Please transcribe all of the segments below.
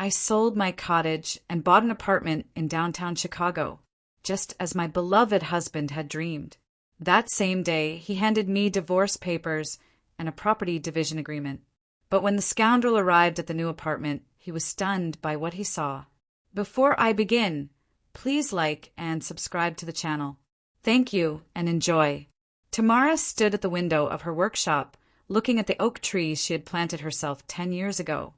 I sold my cottage and bought an apartment in downtown Chicago, just as my beloved husband had dreamed. That same day, he handed me divorce papers and a property division agreement. But when the scoundrel arrived at the new apartment, he was stunned by what he saw. Before I begin, please like and subscribe to the channel. Thank you and enjoy. Tamara stood at the window of her workshop, looking at the oak trees she had planted herself 10 years ago.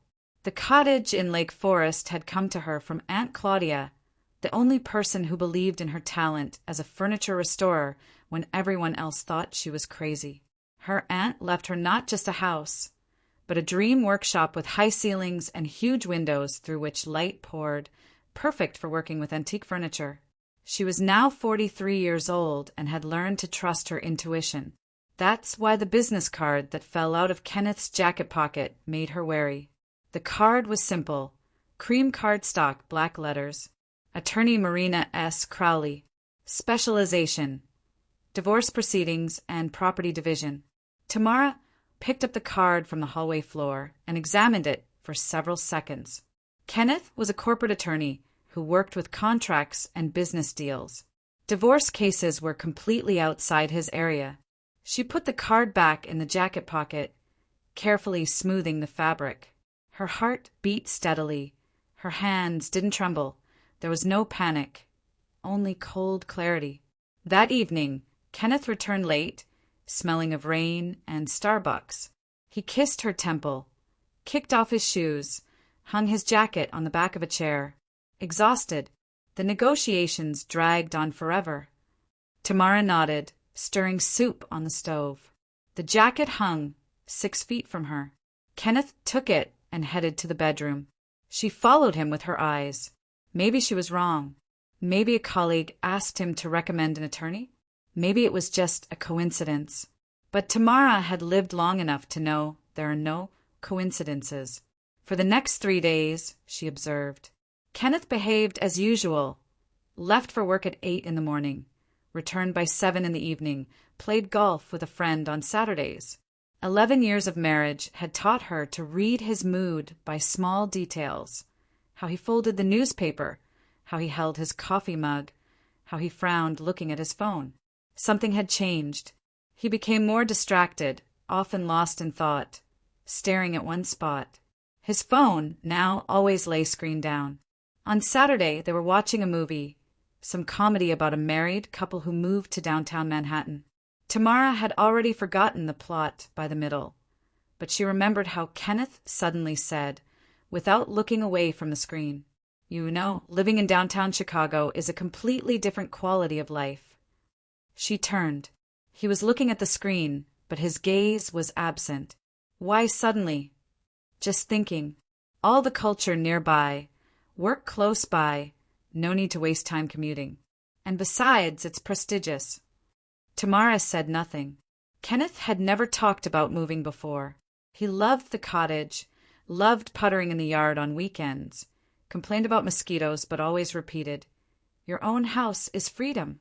The cottage in Lake Forest had come to her from Aunt Claudia, the only person who believed in her talent as a furniture restorer when everyone else thought she was crazy. Her aunt left her not just a house, but a dream workshop with high ceilings and huge windows through which light poured, perfect for working with antique furniture. She was now 43 years old and had learned to trust her intuition. That's why the business card that fell out of Kenneth's jacket pocket made her wary. The card was simple, cream cardstock, black letters. Attorney Marina S. Crowley. Specialization: divorce proceedings and property division. Tamara picked up the card from the hallway floor and examined it for several seconds. Kenneth was a corporate attorney who worked with contracts and business deals. Divorce cases were completely outside his area. She put the card back in the jacket pocket, carefully smoothing the fabric. Her heart beat steadily. Her hands didn't tremble. There was no panic, only cold clarity. That evening, Kenneth returned late, smelling of rain and Starbucks. He kissed her temple, kicked off his shoes, hung his jacket on the back of a chair. Exhausted, the negotiations dragged on forever. Tamara nodded, stirring soup on the stove. The jacket hung 6 feet from her. Kenneth took it and headed to the bedroom. She followed him with her eyes. Maybe she was wrong. Maybe a colleague asked him to recommend an attorney. Maybe it was just a coincidence. But Tamara had lived long enough to know there are no coincidences. For the next 3 days, she observed, Kenneth behaved as usual, left for work at 8 in the morning, returned by 7 in the evening, played golf with a friend on Saturdays. 11 years of marriage had taught her to read his mood by small details. How he folded the newspaper, how he held his coffee mug, how he frowned looking at his phone. Something had changed. He became more distracted, often lost in thought, staring at one spot. His phone now always lay screen down. On Saturday, they were watching a movie, some comedy about a married couple who moved to downtown Manhattan. Tamara had already forgotten the plot by the middle, but she remembered how Kenneth suddenly said, without looking away from the screen, "You know, living in downtown Chicago is a completely different quality of life." She turned. He was looking at the screen, but his gaze was absent. Why suddenly? Just thinking. All the culture nearby, work close by, no need to waste time commuting. And besides, it's prestigious. Tamara said nothing. Kenneth had never talked about moving before. He loved the cottage, loved puttering in the yard on weekends, complained about mosquitoes, but always repeated, "Your own house is freedom."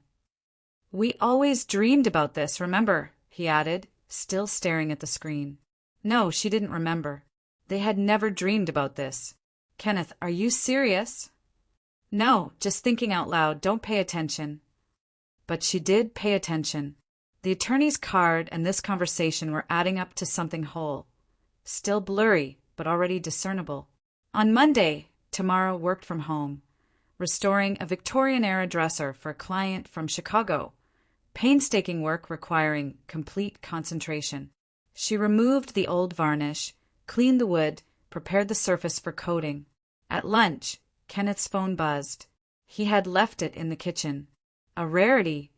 "We always dreamed about this, remember?" he added, still staring at the screen. No, she didn't remember. They had never dreamed about this. "Kenneth, are you serious?" "No, just thinking out loud. Don't pay attention." But she did pay attention. The attorney's card and this conversation were adding up to something whole. Still blurry, but already discernible. On Monday, Tamara worked from home, restoring a Victorian-era dresser for a client from Chicago, painstaking work requiring complete concentration. She removed the old varnish, cleaned the wood, prepared the surface for coating. At lunch, Kenneth's phone buzzed. He had left it in the kitchen. A rarity.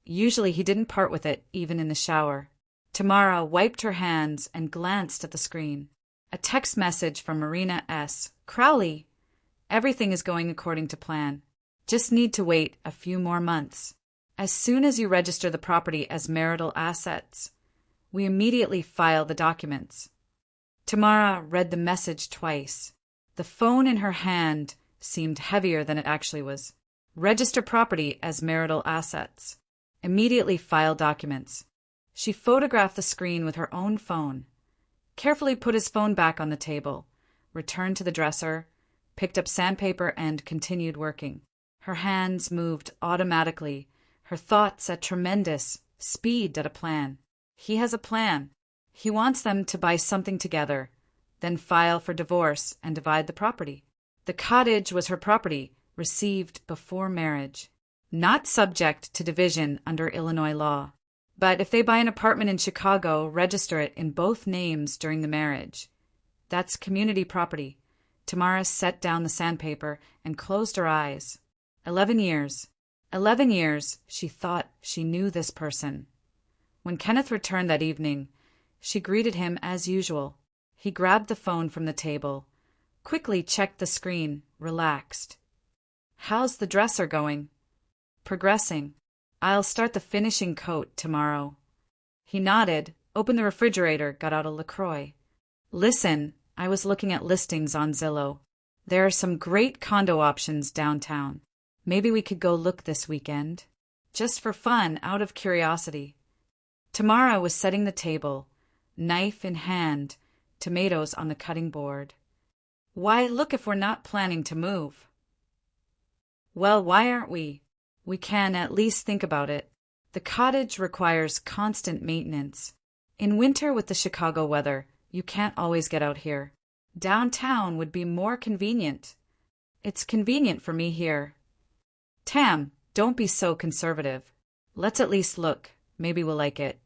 Usually he didn't part with it, even in the shower. Tamara wiped her hands and glanced at the screen. A text message from Marina S. Crowley. "Everything is going according to plan. Just need to wait a few more months. As soon as you register the property as marital assets, we immediately file the documents." Tamara read the message twice. The phone in her hand seemed heavier than it actually was. Register property as marital assets. Immediately file documents. She photographed the screen with her own phone, carefully put his phone back on the table, returned to the dresser, picked up sandpaper, and continued working. Her hands moved automatically, her thoughts at tremendous speed at a plan. He has a plan. He wants them to buy something together, then file for divorce and divide the property. The cottage was her property, received before marriage, not subject to division under Illinois law. But if they buy an apartment in Chicago, register it in both names during the marriage. That's community property. Tamara set down the sandpaper and closed her eyes. 11 years. 11 years, she thought she knew this person. When Kenneth returned that evening, she greeted him as usual. He grabbed the phone from the table, quickly checked the screen, relaxed. "How's the dresser going?" "Progressing. I'll start the finishing coat tomorrow." He nodded, opened the refrigerator, got out a LaCroix. "Listen, I was looking at listings on Zillow. There are some great condo options downtown. Maybe we could go look this weekend. Just for fun, out of curiosity." Tamara was setting the table, knife in hand, tomatoes on the cutting board. "Why, look if we're not planning to move." "Well, why aren't we? We can at least think about it. The cottage requires constant maintenance. In winter with the Chicago weather, you can't always get out here. Downtown would be more convenient." "It's convenient for me here." "Tam, don't be so conservative. Let's at least look. Maybe we'll like it."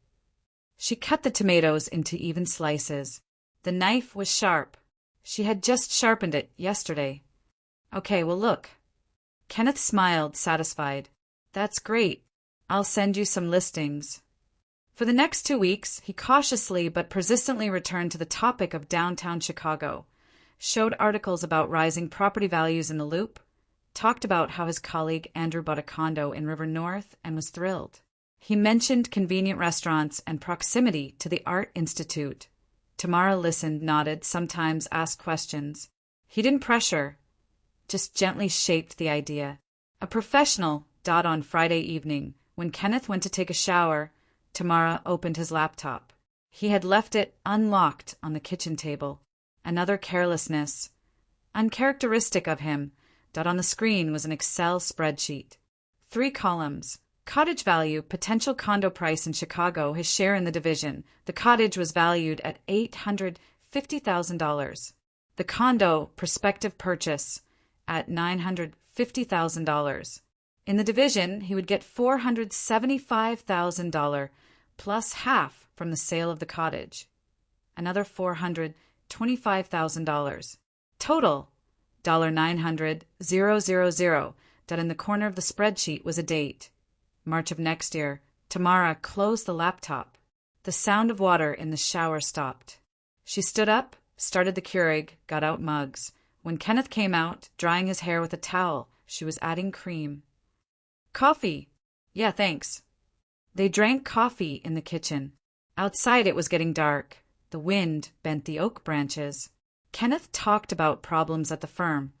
She cut the tomatoes into even slices. The knife was sharp. She had just sharpened it yesterday. "Okay, we'll look." Kenneth smiled, satisfied. "That's great. I'll send you some listings." For the next 2 weeks, he cautiously but persistently returned to the topic of downtown Chicago, showed articles about rising property values in the Loop, talked about how his colleague Andrew bought a condo in River North and was thrilled. He mentioned convenient restaurants and proximity to the Art Institute. Tamara listened, nodded, sometimes asked questions. He didn't pressure, just gently shaped the idea. A professional dot on Friday evening, when Kenneth went to take a shower, Tamara opened his laptop. He had left it unlocked on the kitchen table. Another carelessness, uncharacteristic of him. On the screen was an Excel spreadsheet. 3 columns. Cottage value, potential condo price in Chicago, his share in the division. The cottage was valued at $850,000. The condo, prospective purchase, at $950,000. In the division, he would get $475,000 plus half from the sale of the cottage. Another $425,000. Total, $900,000. That in the corner of the spreadsheet was a date. March of next year. Tamara closed the laptop. The sound of water in the shower stopped. She stood up, started the Keurig, got out mugs. When Kenneth came out, drying his hair with a towel, she was adding cream. "Coffee." "Yeah, thanks." They drank coffee in the kitchen. Outside it was getting dark. The wind bent the oak branches. Kenneth talked about problems at the firm,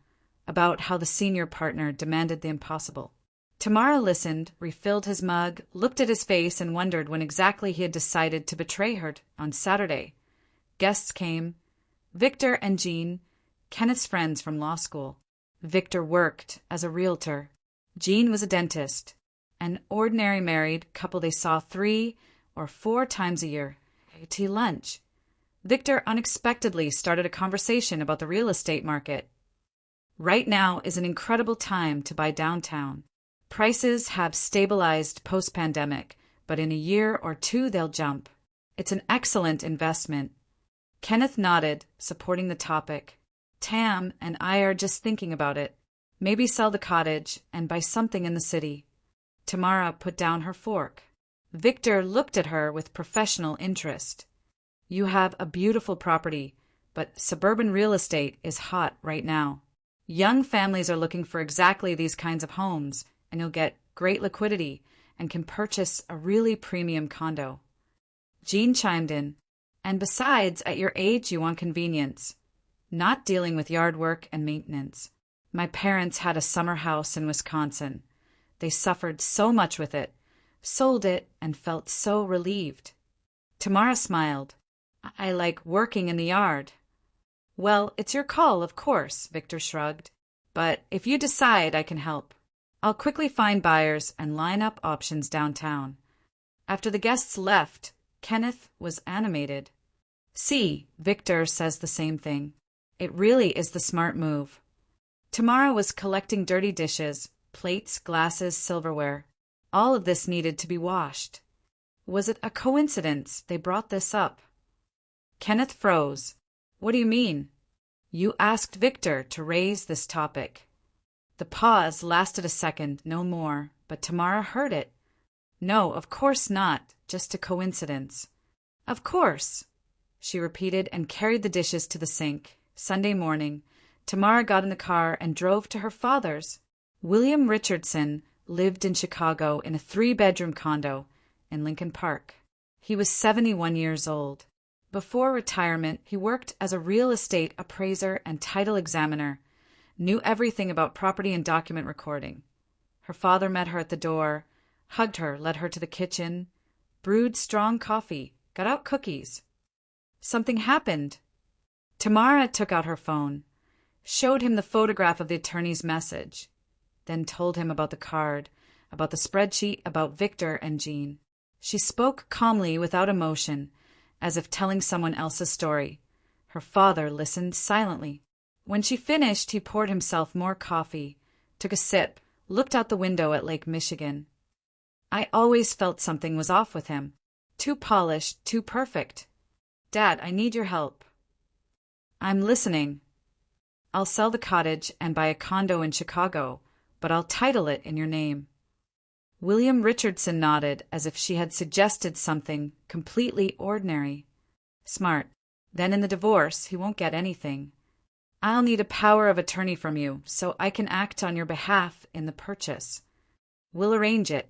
about how the senior partner demanded the impossible. Tamara listened, refilled his mug, looked at his face, and wondered when exactly he had decided to betray her on Saturday. Guests came. Victor and Jean, Kenneth's friends from law school. Victor worked as a realtor. Jean was a dentist. An ordinary married couple they saw 3 or 4 times a year. Tea lunch. Victor unexpectedly started a conversation about the real estate market. Right now is an incredible time to buy downtown. Prices have stabilized post-pandemic, but in a year or 2 they'll jump. It's an excellent investment. Kenneth nodded, supporting the topic. Tam and I are just thinking about it. Maybe sell the cottage and buy something in the city. Tamara put down her fork. Victor looked at her with professional interest. You have a beautiful property, but suburban real estate is hot right now. Young families are looking for exactly these kinds of homes, and you'll get great liquidity and can purchase a really premium condo. Jean chimed in. And besides, at your age, you want convenience, not dealing with yard work and maintenance. My parents had a summer house in Wisconsin. They suffered so much with it, sold it, and felt so relieved. Tamara smiled. I like working in the yard. Well, it's your call, of course, Victor shrugged. But if you decide, I can help. I'll quickly find buyers and line up options downtown. After the guests left, Kenneth was animated. See, Victor says the same thing. It really is the smart move. Tamara was collecting dirty dishes, plates, glasses, silverware. All of this needed to be washed. Was it a coincidence they brought this up? Kenneth froze. What do you mean? You asked Victor to raise this topic. The pause lasted a second, no more, but Tamara heard it. No, of course not, just a coincidence. Of course, she repeated and carried the dishes to the sink. Sunday morning, Tamara got in the car and drove to her father's. William Richardson lived in Chicago in a 3-bedroom condo in Lincoln Park. He was 71 years old. Before retirement, he worked as a real estate appraiser and title examiner, knew everything about property and document recording. Her father met her at the door, hugged her, led her to the kitchen, brewed strong coffee, got out cookies. Something happened. Tamara took out her phone, showed him the photograph of the attorney's message, then told him about the card, about the spreadsheet, about Victor and Jean. She spoke calmly, without emotion, as if telling someone else's story. Her father listened silently. When she finished, he poured himself more coffee, took a sip, looked out the window at Lake Michigan. I always felt something was off with him. Too polished, too perfect. Dad, I need your help. I'm listening. I'll sell the cottage and buy a condo in Chicago, but I'll title it in your name. William Richardson nodded as if she had suggested something completely ordinary. Smart. Then in the divorce, he won't get anything. I'll need a power of attorney from you so I can act on your behalf in the purchase. We'll arrange it.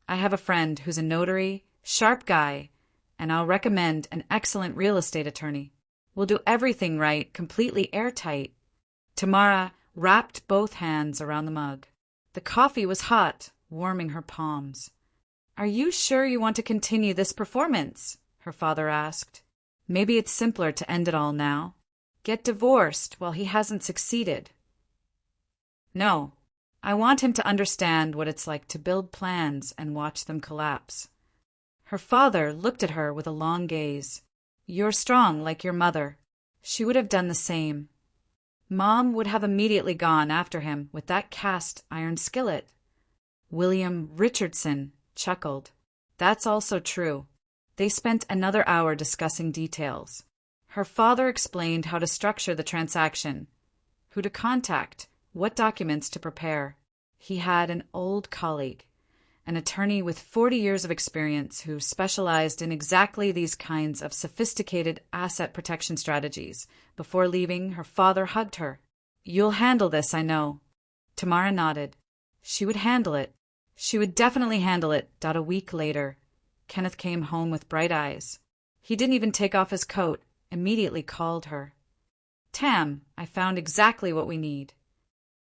I have a friend who's a notary, sharp guy, and I'll recommend an excellent real estate attorney. We'll do everything right, completely airtight. Tamara wrapped both hands around the mug. The coffee was hot, warming her palms. Are you sure you want to continue this performance? Her father asked. Maybe it's simpler to end it all now. Get divorced while he hasn't succeeded. No, I want him to understand what it's like to build plans and watch them collapse. Her father looked at her with a long gaze. You're strong like your mother. She would have done the same. Mom would have immediately gone after him with that cast iron skillet. William Richardson chuckled. That's also true. They spent another hour discussing details. Her father explained how to structure the transaction, who to contact, what documents to prepare. He had an old colleague, an attorney with 40 years of experience who specialized in exactly these kinds of sophisticated asset protection strategies. Before leaving, her father hugged her. You'll handle this, I know. Tamara nodded. She would handle it. She would definitely handle it. A week later, Kenneth came home with bright eyes. He didn't even take off his coat, immediately called her. Tam, I found exactly what we need.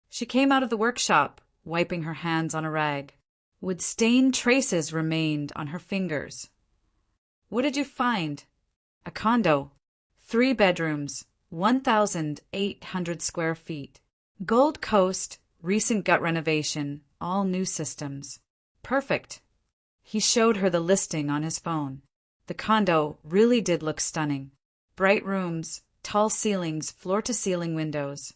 She came out of the workshop, wiping her hands on a rag. Wood-stained traces remained on her fingers. What did you find? A condo. 3 bedrooms, 1,800 square feet. Gold Coast, recent gut renovation, all new systems. Perfect. He showed her the listing on his phone. The condo really did look stunning. Bright rooms, tall ceilings, floor-to-ceiling windows.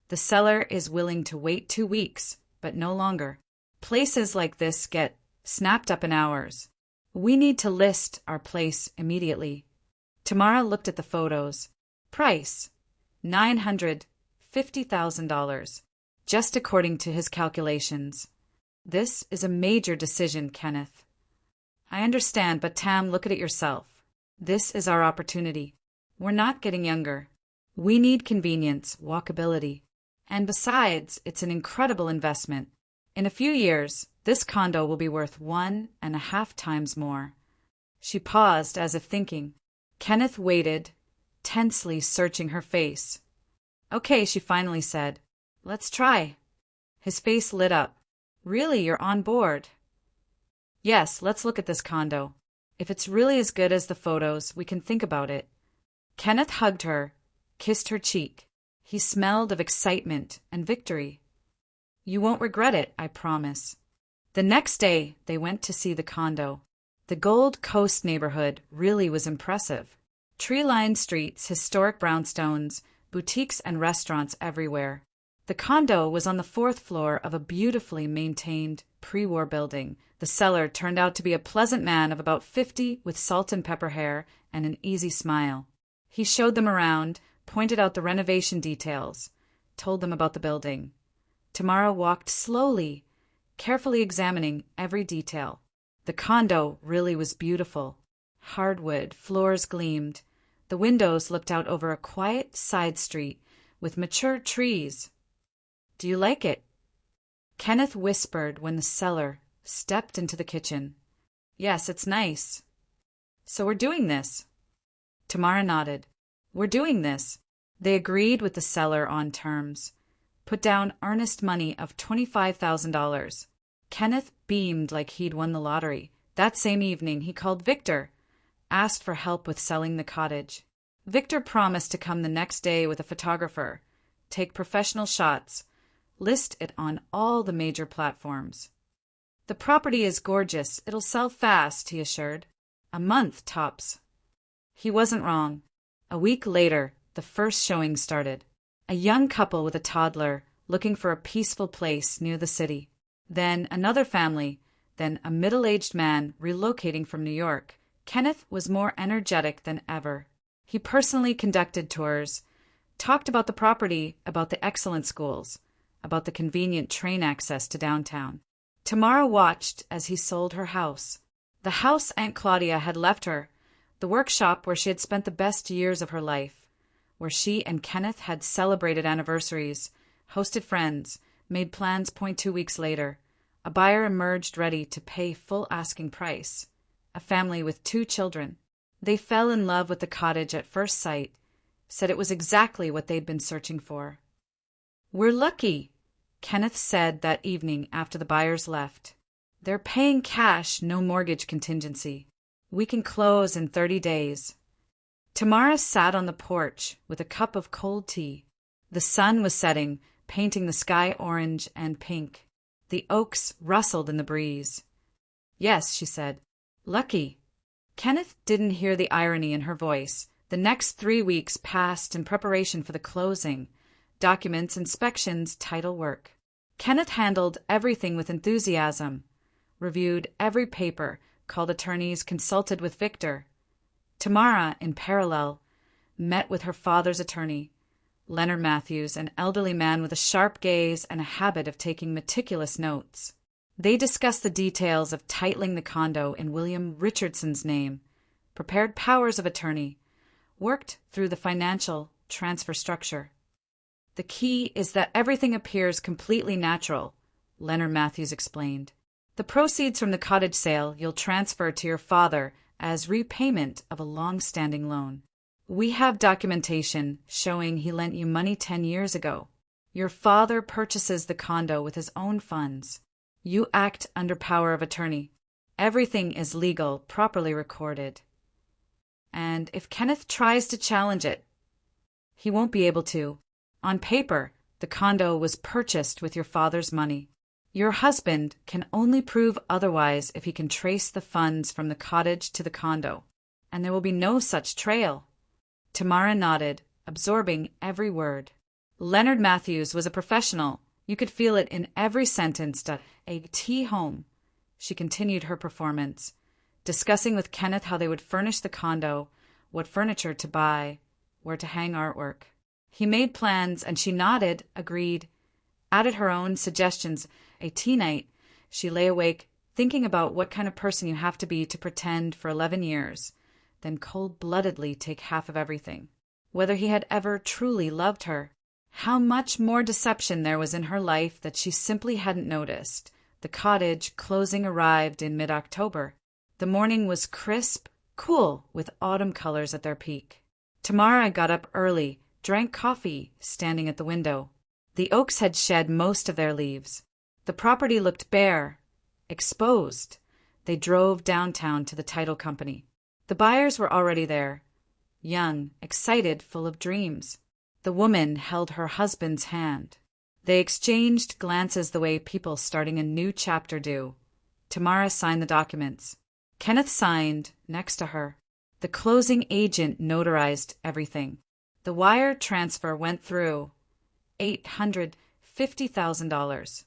The seller is willing to wait 2 weeks, but no longer. Places like this get snapped up in hours. We need to list our place immediately. Tamara looked at the photos. Price, $950,000, just according to his calculations. This is a major decision, Kenneth. I understand, but Tam, look at it yourself. This is our opportunity. We're not getting younger. We need convenience, walkability. And besides, it's an incredible investment. In a few years, this condo will be worth 1.5 times more. She paused as if thinking. Kenneth waited, tensely searching her face. Okay, she finally said. Let's try. His face lit up. Really, you're on board? Yes, let's look at this condo. If it's really as good as the photos, we can think about it. Kenneth hugged her, kissed her cheek. He smelled of excitement and victory. "You won't regret it, I promise." The next day, they went to see the condo. The Gold Coast neighborhood really was impressive. Tree-lined streets, historic brownstones, boutiques and restaurants everywhere. The condo was on the fourth floor of a beautifully maintained pre-war building. The seller turned out to be a pleasant man of about 50 with salt and pepper hair and an easy smile. He showed them around, pointed out the renovation details, told them about the building. Tamara walked slowly, carefully examining every detail. The condo really was beautiful. Hardwood floors gleamed. The windows looked out over a quiet side street with mature trees. "Do you like it?" Kenneth whispered when the seller stepped into the kitchen. "Yes, it's nice." "So we're doing this?" Tamara nodded. "We're doing this." They agreed with the seller on terms. Put down earnest money of $25,000. Kenneth beamed like he'd won the lottery. That same evening, he called Victor, asked for help with selling the cottage. Victor promised to come the next day with a photographer, take professional shots, list it on all the major platforms. "The property is gorgeous. It'll sell fast," he assured. "A month, tops." He wasn't wrong. A week later, the first showing started. A young couple with a toddler looking for a peaceful place near the city. Then another family, then a middle-aged man relocating from New York. Kenneth was more energetic than ever. He personally conducted tours, talked about the property, about the excellent schools, about the convenient train access to downtown. Tamara watched as he sold her house. The house Aunt Claudia had left her, the workshop where she had spent the best years of her life, where she and Kenneth had celebrated anniversaries, hosted friends, made plans. 2 weeks later, a buyer emerged ready to pay full asking price. A family with 2 children. They fell in love with the cottage at first sight, said it was exactly what they'd been searching for. "We're lucky," Kenneth said that evening after the buyers left. "They're paying cash, no mortgage contingency. We can close in 30 days. Tamara sat on the porch with a cup of cold tea. The sun was setting, painting the sky orange and pink. The oaks rustled in the breeze. "Yes," she said. "Lucky." Kenneth didn't hear the irony in her voice. The next 3 weeks passed in preparation for the closing. Documents, inspections, title work. Kenneth handled everything with enthusiasm, reviewed every paper, called attorneys, consulted with Victor. Tamara, in parallel, met with her father's attorney, Leonard Matthews, an elderly man with a sharp gaze and a habit of taking meticulous notes. They discussed the details of titling the condo in William Richardson's name, prepared powers of attorney, worked through the financial transfer structure. "The key is that everything appears completely natural," Leonard Matthews explained. "The proceeds from the cottage sale you'll transfer to your father as repayment of a long-standing loan. We have documentation showing he lent you money 10 years ago. Your father purchases the condo with his own funds. You act under power of attorney. Everything is legal, properly recorded. And if Kenneth tries to challenge it, he won't be able to. On paper, the condo was purchased with your father's money. Your husband can only prove otherwise if he can trace the funds from the cottage to the condo, and there will be no such trail." Tamara nodded, absorbing every word. Leonard Matthews was a professional. You could feel it in every sentence. "A tea home." She continued her performance, discussing with Kenneth how they would furnish the condo, what furniture to buy, where to hang artwork. He made plans, and she nodded, agreed, added her own suggestions. A tea night. She lay awake, thinking about what kind of person you have to be to pretend for 11 years, then cold-bloodedly take half of everything. Whether he had ever truly loved her. How much more deception there was in her life that she simply hadn't noticed. The cottage closing arrived in mid-October. The morning was crisp, cool, with autumn colors at their peak. Tamara got up early, drank coffee, standing at the window. The oaks had shed most of their leaves. The property looked bare, exposed. They drove downtown to the title company. The buyers were already there, young, excited, full of dreams. The woman held her husband's hand. They exchanged glances the way people starting a new chapter do. Tamara signed the documents. Kenneth signed next to her. The closing agent notarized everything. The wire transfer went through. $850,000.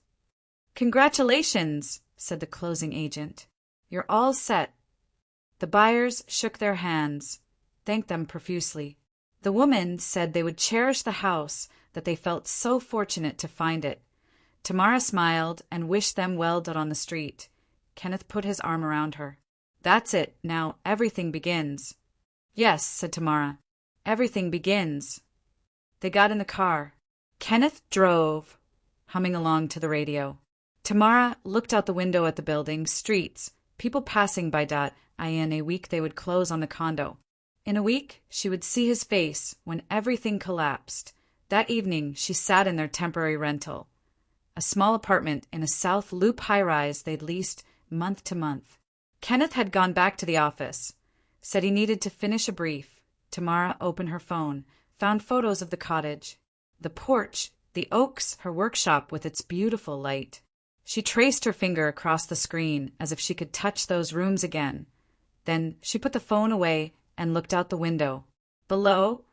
"Congratulations," said the closing agent. "You're all set." The buyers shook their hands, thanked them profusely. The woman said they would cherish the house, that they felt so fortunate to find it. Tamara smiled and wished them well done on the street. Kenneth put his arm around her. "That's it, now everything begins." "Yes," said Tamara. "Everything begins." They got in the car. Kenneth drove, humming along to the radio. Tamara looked out the window at the building, streets, people passing by. In a week they would close on the condo. In a week she would see his face when everything collapsed. That evening she sat in their temporary rental, a small apartment in a South Loop high-rise they'd leased month to month. Kenneth had gone back to the office, said he needed to finish a brief. Tamara opened her phone, found photos of the cottage, the porch, the oaks, her workshop with its beautiful light. She traced her finger across the screen as if she could touch those rooms again. Then she put the phone away and looked out the window. Below,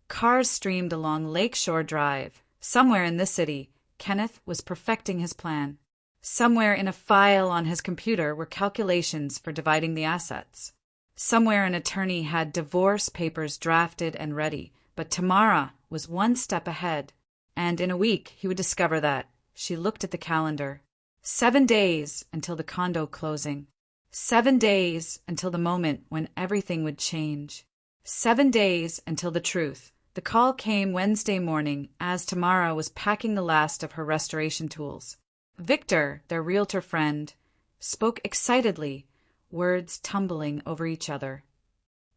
cars streamed along Lakeshore Drive. Somewhere in this city, Kenneth was perfecting his plan. Somewhere in a file on his computer were calculations for dividing the assets. Somewhere an attorney had divorce papers drafted and ready, but Tamara was one step ahead. And in a week he would discover that. She looked at the calendar. 7 days until the condo closing. 7 days until the moment when everything would change. 7 days until the truth. The call came Wednesday morning as Tamara was packing the last of her restoration tools. Victor, their realtor friend, spoke excitedly, words tumbling over each other.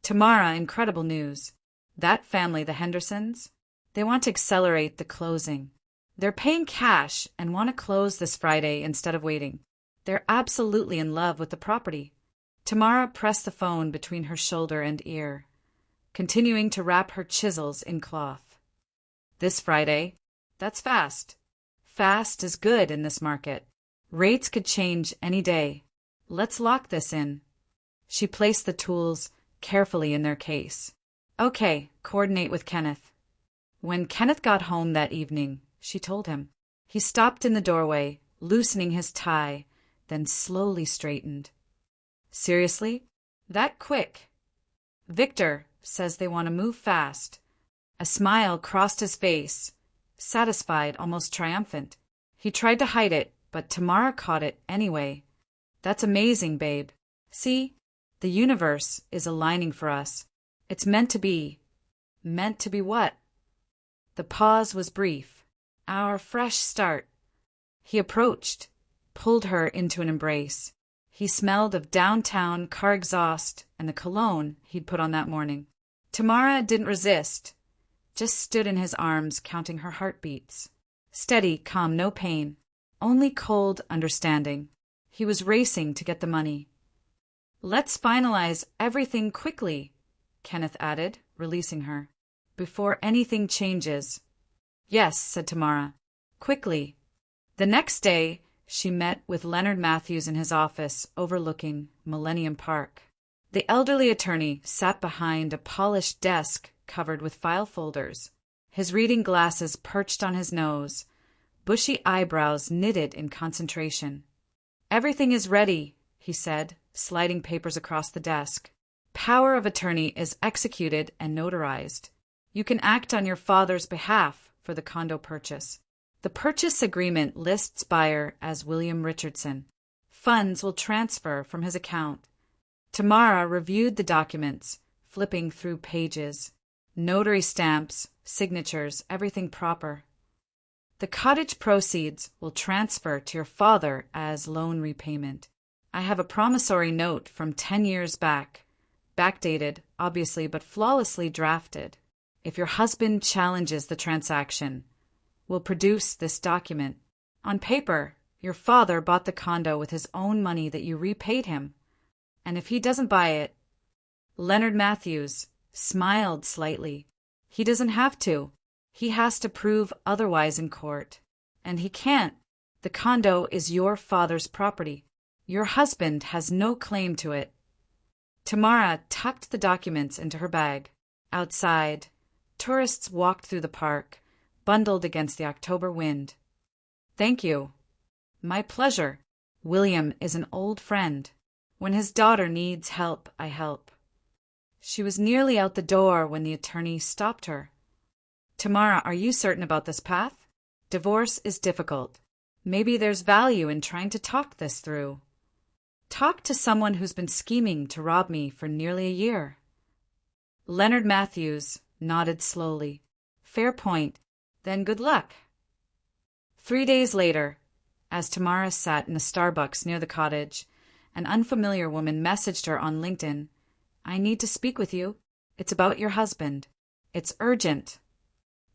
"Tamara, incredible news. That family, the Hendersons, they want to accelerate the closing. They're paying cash and want to close this Friday instead of waiting. They're absolutely in love with the property." Tamara pressed the phone between her shoulder and ear, continuing to wrap her chisels in cloth. "This Friday? That's fast. Fast is good in this market. Rates could change any day. Let's lock this in." She placed the tools carefully in their case. "Okay, coordinate with Kenneth." When Kenneth got home that evening, she told him. He stopped in the doorway, loosening his tie, then slowly straightened. "Seriously? That quick?" "Victor says they want to move fast." A smile crossed his face, satisfied, almost triumphant. He tried to hide it, but Tamara caught it anyway. "That's amazing, babe. See, the universe is aligning for us. It's meant to be." "Meant to be what?" The pause was brief. "Our fresh start." He approached, pulled her into an embrace. He smelled of downtown car exhaust and the cologne he'd put on that morning. Tamara didn't resist, just stood in his arms counting her heartbeats. Steady, calm, no pain, only cold understanding. He was racing to get the money. "Let's finalize everything quickly," Kenneth added, releasing her, "before anything changes." "Yes," said Tamara. "Quickly." The next day, she met with Leonard Matthews in his office overlooking Millennium Park. The elderly attorney sat behind a polished desk covered with file folders, his reading glasses perched on his nose, bushy eyebrows knitted in concentration. "Everything is ready," he said, sliding papers across the desk. "Power of attorney is executed and notarized. You can act on your father's behalf for the condo purchase. The purchase agreement lists buyer as William Richardson. Funds will transfer from his account." Tamara reviewed the documents, flipping through pages. Notary stamps, signatures, everything proper. "The cottage proceeds will transfer to your father as loan repayment. I have a promissory note from 10 years back, backdated, obviously, but flawlessly drafted. If your husband challenges the transaction, we'll produce this document. On paper, your father bought the condo with his own money that you repaid him. And if he doesn't buy it..." Leonard Matthews smiled slightly. "He doesn't have to. He has to prove otherwise in court. And he can't. The condo is your father's property. Your husband has no claim to it. Tamara tucked the documents into her bag. Outside, tourists walked through the park, bundled against the October wind. Thank you. My pleasure. William is an old friend. When his daughter needs help, I help. She was nearly out the door when the attorney stopped her. Tamara, are you certain about this path? Divorce is difficult. Maybe there's value in trying to talk this through. Talk to someone who's been scheming to rob me for nearly a year. Leonard Matthews nodded slowly. Fair point. Then good luck. 3 days later, as Tamara sat in a Starbucks near the cottage, an unfamiliar woman messaged her on LinkedIn. I need to speak with you. It's about your husband. It's urgent.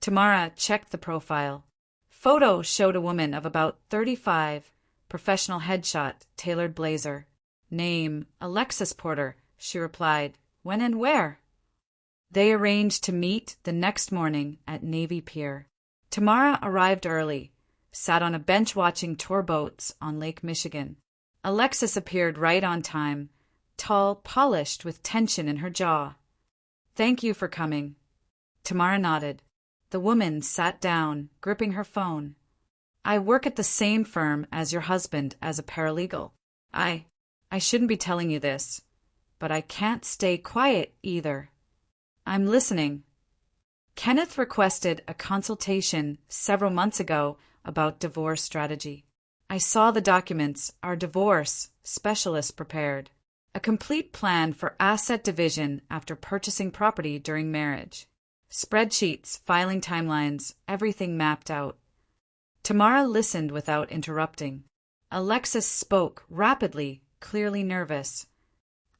Tamara checked the profile. Photo showed a woman of about 35, professional headshot, tailored blazer. Name, Alexis Porter, she replied. When and where? They arranged to meet the next morning at Navy Pier. Tamara arrived early, sat on a bench watching tour boats on Lake Michigan. Alexis appeared right on time, tall, polished, with tension in her jaw. Thank you for coming. Tamara nodded. The woman sat down, gripping her phone. I work at the same firm as your husband as a paralegal. I shouldn't be telling you this, but I can't stay quiet either. I'm listening. Kenneth requested a consultation several months ago about divorce strategy. I saw the documents our divorce specialist prepared. A complete plan for asset division after purchasing property during marriage. Spreadsheets, filing timelines, everything mapped out. Tamara listened without interrupting. Alexis spoke rapidly, clearly nervous.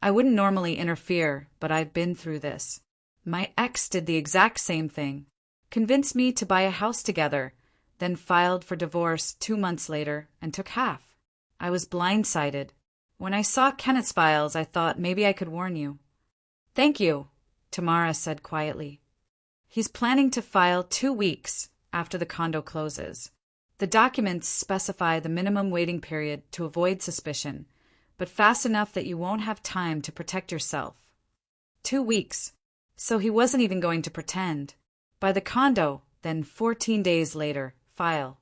I wouldn't normally interfere, but I've been through this. My ex did the exact same thing. Convinced me to buy a house together, then filed for divorce 2 months later and took half. I was blindsided. When I saw Kenneth's files, I thought maybe I could warn you. Thank you, Tamara said quietly. He's planning to file 2 weeks after the condo closes. The documents specify the minimum waiting period to avoid suspicion, but fast enough that you won't have time to protect yourself. 2 weeks. So he wasn't even going to pretend. By the condo, then 14 days later, file.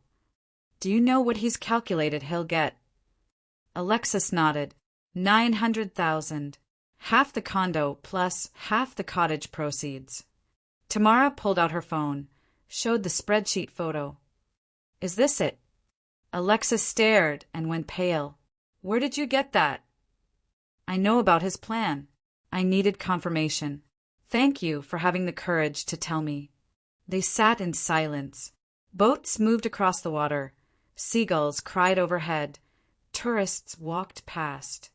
Do you know what he's calculated he'll get? Alexis nodded. 900,000. Half the condo plus half the cottage proceeds. Tamara pulled out her phone, showed the spreadsheet photo. Is this it? Alexis stared and went pale. Where did you get that? I know about his plan. I needed confirmation. Thank you for having the courage to tell me. They sat in silence. Boats moved across the water. Seagulls cried overhead. Tourists walked past.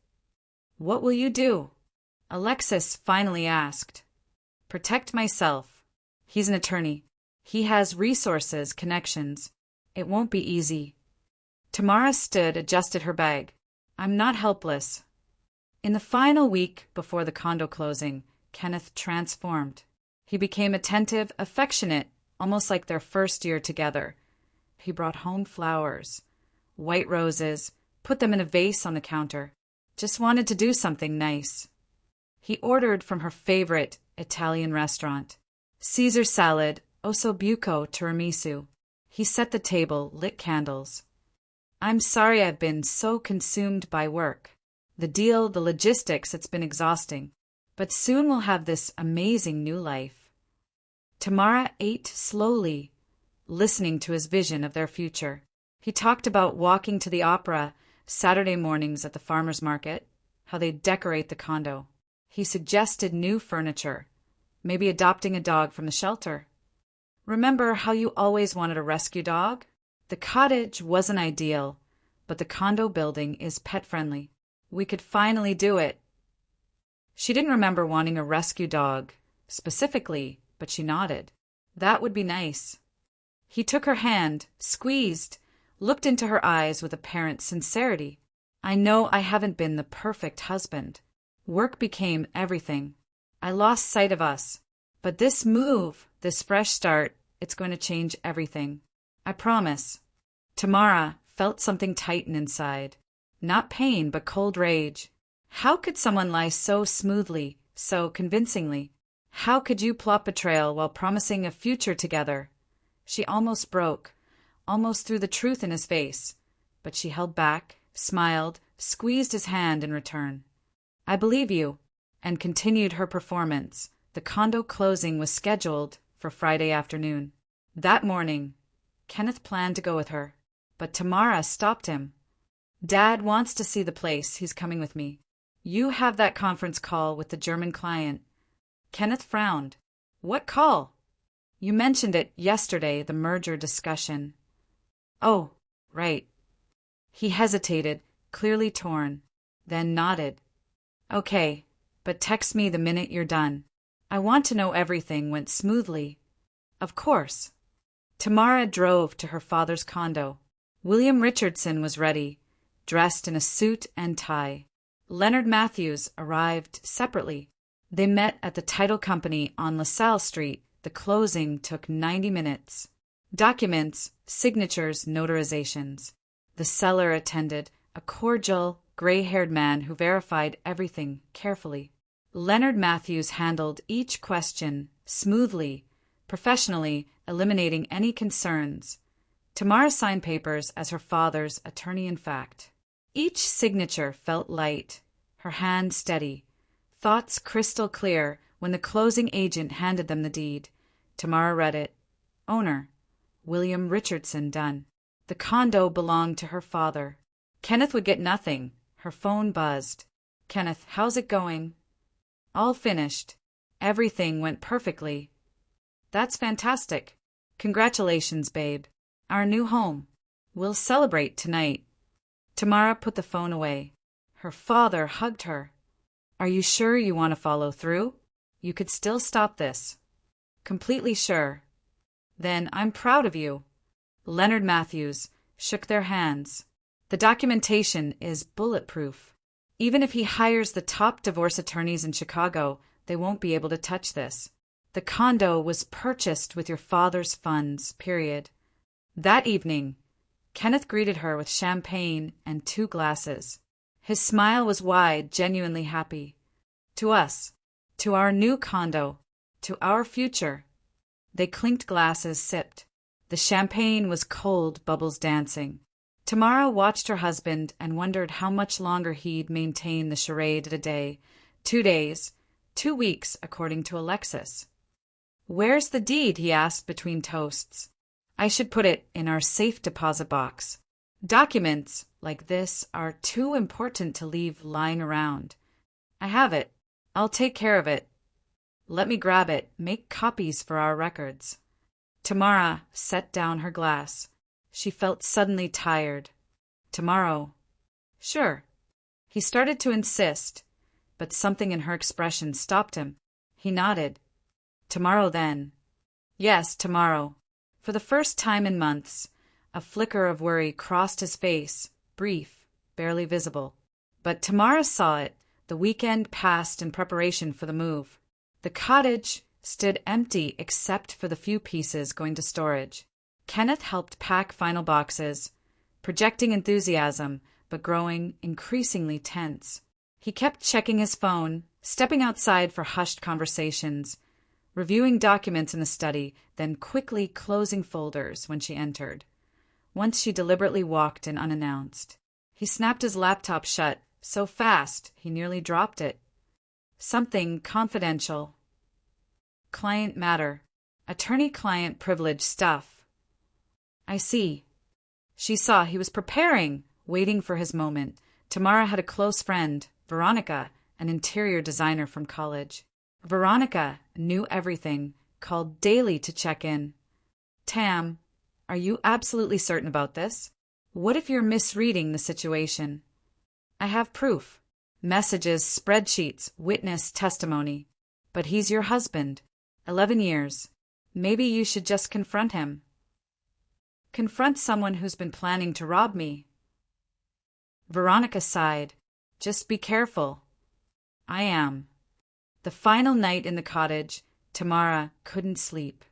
What will you do? Alexis finally asked. Protect myself. He's an attorney. He has resources, connections. It won't be easy. Tamara stood, adjusted her bag. I'm not helpless. In the final week before the condo closing, Kenneth transformed. He became attentive, affectionate, almost like their first year together. He brought home flowers, white roses, put them in a vase on the counter. Just wanted to do something nice. He ordered from her favorite Italian restaurant. Caesar salad, ossobuco tiramisu. He set the table, lit candles. I'm sorry I've been so consumed by work. The deal, the logistics, it's been exhausting. But soon we'll have this amazing new life. Tamara ate slowly, listening to his vision of their future. He talked about walking to the opera Saturday mornings at the farmer's market, how they'd decorate the condo. He suggested new furniture, maybe adopting a dog from the shelter. Remember how you always wanted a rescue dog? The cottage wasn't ideal, but the condo building is pet-friendly. We could finally do it. She didn't remember wanting a rescue dog, specifically, but she nodded. That would be nice. He took her hand, squeezed, looked into her eyes with apparent sincerity. I know I haven't been the perfect husband. Work became everything. I lost sight of us. But this move, this fresh start, It's going to change everything. I promise. Tamara felt something tighten inside. Not pain, but cold rage. How could someone lie so smoothly, so convincingly? How could you plot betrayal while promising a future together? She almost broke, almost threw the truth in his face, but she held back, smiled, squeezed his hand in return. I believe you, and continued her performance. The condo closing was scheduled for Friday afternoon. That morning, Kenneth planned to go with her, but Tamara stopped him. Dad wants to see the place. He's coming with me. You have that conference call with the German client. Kenneth frowned. What call? You mentioned it yesterday, the merger discussion. Oh, right. He hesitated, clearly torn, then nodded. Okay, but text me the minute you're done. I want to know everything went smoothly. Of course. Tamara drove to her father's condo. William Richardson was ready, dressed in a suit and tie. Leonard Matthews arrived separately. They met at the title company on LaSalle Street. The closing took 90 minutes. Documents, signatures, notarizations. The seller attended, a cordial, gray-haired man who verified everything carefully. Leonard Matthews handled each question smoothly, professionally, eliminating any concerns. Tamara signed papers as her father's attorney-in-fact. Each signature felt light, her hand steady, thoughts crystal clear. When the closing agent handed them the deed, Tamara read it. Owner, William Richardson, done. The condo belonged to her father. Kenneth would get nothing. Her phone buzzed. Kenneth, how's it going? All finished. Everything went perfectly. That's fantastic. Congratulations, babe. Our new home. We'll celebrate tonight. Tamara put the phone away. Her father hugged her. Are you sure you want to follow through? You could still stop this. Completely sure. Then I'm proud of you. Leonard Matthews shook their hands. The documentation is bulletproof. Even if he hires the top divorce attorneys in Chicago, they won't be able to touch this. The condo was purchased with your father's funds, period. That evening, Kenneth greeted her with champagne and 2 glasses. His smile was wide, genuinely happy. To us, to our new condo, to our future. They clinked glasses, sipped. The champagne was cold, bubbles dancing. Tamara watched her husband and wondered how much longer he'd maintain the charade a day. 2 days, 2 weeks, according to Alexis. Where's the deed? He asked between toasts. I should put it in our safe deposit box. Documents like this are too important to leave lying around. I have it. I'll take care of it. Let me grab it. Make copies for our records. Tamara set down her glass. She felt suddenly tired. Tomorrow. Sure. He started to insist, but something in her expression stopped him. He nodded. Tomorrow then. Yes, tomorrow. For the first time in months, a flicker of worry crossed his face, brief, barely visible. But Tamara saw it. The weekend passed in preparation for the move. The cottage stood empty except for the few pieces going to storage. Kenneth helped pack final boxes, projecting enthusiasm, but growing increasingly tense. He kept checking his phone, stepping outside for hushed conversations, reviewing documents in the study, then quickly closing folders when she entered. Once she deliberately walked in unannounced. He snapped his laptop shut, so fast he nearly dropped it. Something confidential. Client matter. Attorney-client privilege stuff. I see. She saw he was preparing, waiting for his moment. Tamara had a close friend, Veronica, an interior designer from college. Veronica knew everything, called daily to check in. Tam, are you absolutely certain about this? What if you're misreading the situation? I have proof. Messages, spreadsheets, witness testimony. But he's your husband. 11 years. Maybe you should just confront him. Confront someone who's been planning to rob me. Veronica sighed. Just be careful. I am. The final night in the cottage, Tamara couldn't sleep.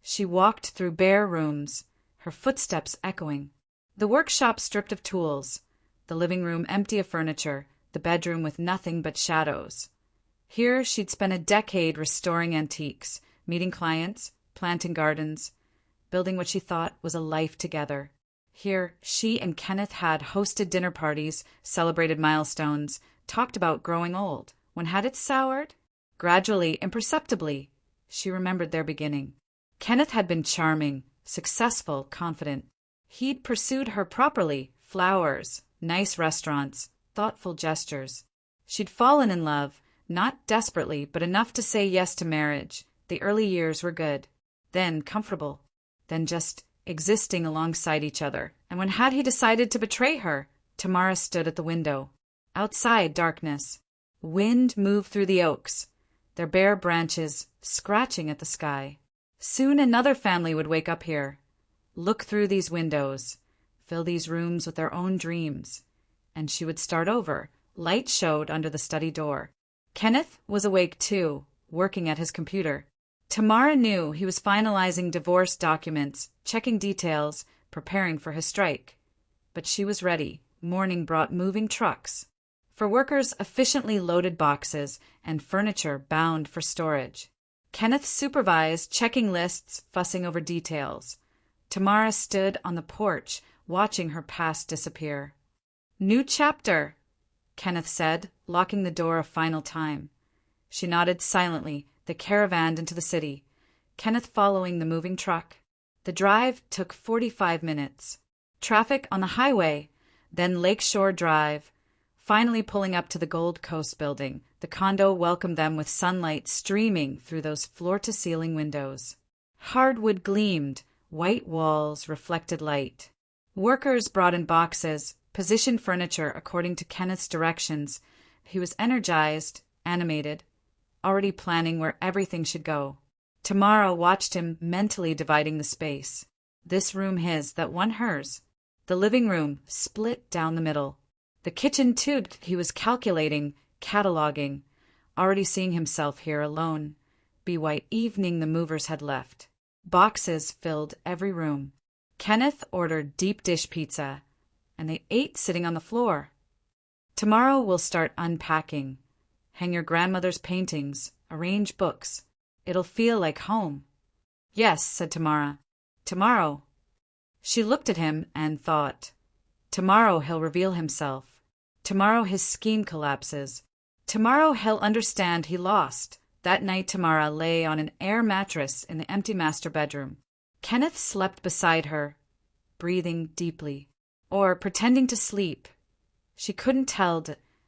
She walked through bare rooms, her footsteps echoing. The workshop stripped of tools, the living room empty of furniture, the bedroom with nothing but shadows. Here she'd spent a decade restoring antiques, meeting clients, planting gardens, building what she thought was a life together. Here she and Kenneth had hosted dinner parties, celebrated milestones, talked about growing old. When had it soured? Gradually, imperceptibly, she remembered their beginning. Kenneth had been charming, successful, confident. He'd pursued her properly, flowers, nice restaurants, thoughtful gestures. She'd fallen in love, not desperately, but enough to say yes to marriage. The early years were good, then comfortable, then just existing alongside each other. And when had he decided to betray her? Tamara stood at the window. Outside, darkness. Wind moved through the oaks, their bare branches scratching at the sky. Soon another family would wake up here, look through these windows, fill these rooms with their own dreams. And she would start over. Light showed under the study door. Kenneth was awake too, working at his computer. Tamara knew he was finalizing divorce documents, checking details, preparing for his strike. But she was ready. Morning brought moving trucks. For workers, efficiently loaded boxes and furniture bound for storage. Kenneth supervised, checking lists, fussing over details. Tamara stood on the porch, watching her past disappear. "New chapter," Kenneth said, locking the door a final time. She nodded silently. They caravaned into the city, Kenneth following the moving truck. The drive took 45 minutes. Traffic on the highway, then Lakeshore Drive. Finally pulling up to the Gold Coast building, the condo welcomed them with sunlight streaming through those floor-to-ceiling windows. Hardwood gleamed, white walls reflected light. Workers brought in boxes, positioned furniture according to Kenneth's directions. He was energized, animated, already planning where everything should go. Tamara watched him mentally dividing the space. This room his, that one hers. The living room split down the middle. The kitchen, too, he was calculating, cataloging, already seeing himself here alone. Be white evening the movers had left. Boxes filled every room. Kenneth ordered deep dish pizza, and they ate sitting on the floor. Tomorrow we'll start unpacking. Hang your grandmother's paintings, arrange books. It'll feel like home. Yes, said Tamara. Tomorrow. She looked at him and thought. Tomorrow he'll reveal himself. Tomorrow his scheme collapses. Tomorrow he'll understand he lost. That night Tamara lay on an air mattress in the empty master bedroom. Kenneth slept beside her, breathing deeply, or pretending to sleep. She couldn't tell.